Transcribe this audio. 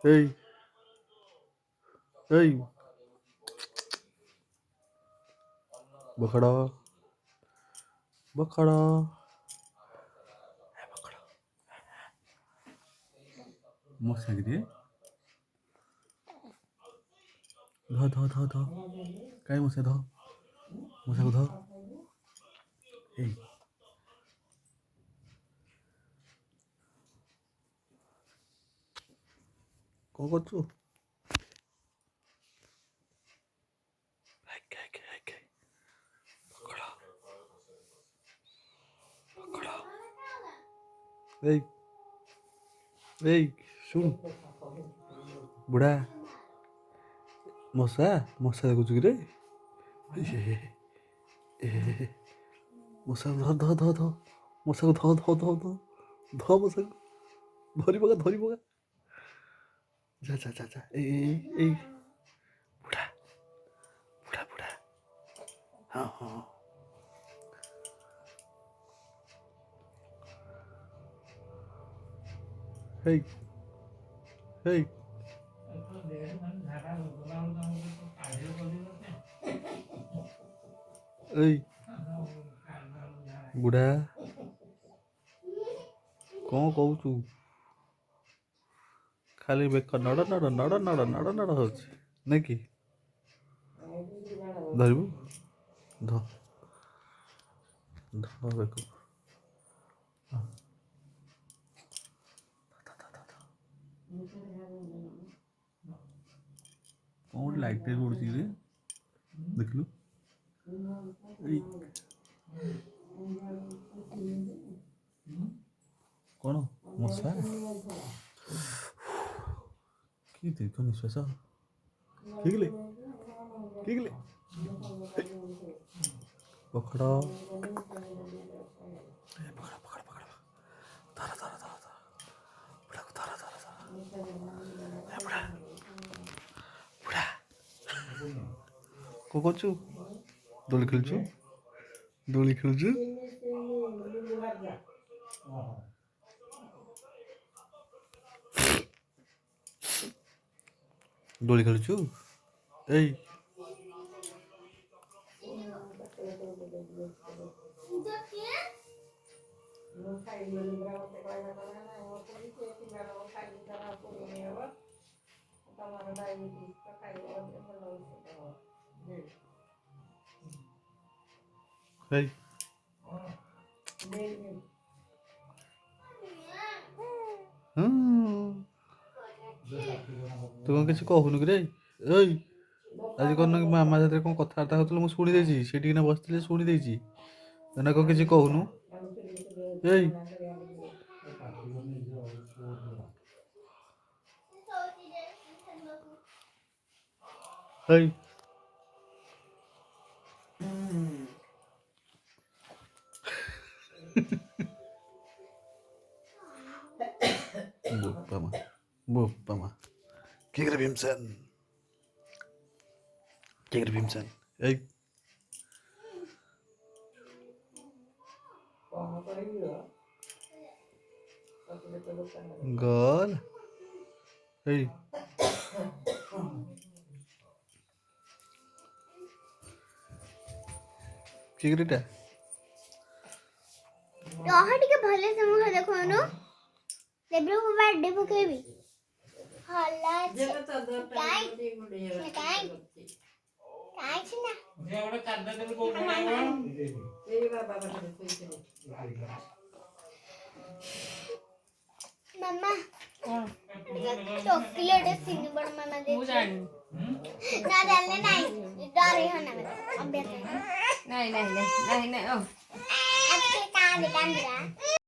Hey, hey, बखड़ा बखड़ा मस्त लग रही है। ध ध ध ध काय मुसे ध मुसे को ध ए कौन करछु हाय बखड़ा बखड़ा ए ए सुन बुढ़ा मशा मशा देखुछु कि रे ए ए मशा ध ध ध ध मशा को ध ध ध ध ध मशा को धरी पका जा जा जा जा ए बुढ़ा बुढ़ा बुढ़ा हाँ हाँ हे हे ए बुढ़ा कौन कहू खाली बेक नड़ नड़ नड़ नड़ नड़ नड़ हो नहीं कि धरबू ध ध बेक कौन लाइट उड़ी रे देख लू कौन मशा कि दीर्घ निश्वास किगले पकड़ पकड़ पकड़ पकड़ धरा धरा धरा धरा बुढ़ा को धरा धरा धरा बुढ़ा बुढ़ा को करछु दोली खेलछु दोली खेलछु ए Hey. तू कौन किसी कहूनु कि रे एई आज कौन मामा साथ कौन कथबार्ता होता मुझे शुणी देছি सेठी ना बसते शुणी देছি ना कौन किसी कहूनु एई हेई Bopama Kegre Bimsen hey girl hey Kegre ta यहाँ टिके भले से मुख देखो नो देब्रो को बर्थडे पकेबी हल्ला काई छिना जे ओडा चादर देबे को ए बाबा मम्मा चॉकलेट सिनी बड़ मम्मा दे मु जानी ना डालने नहीं डर ही होना अब नहीं ओ अब के कान दिखा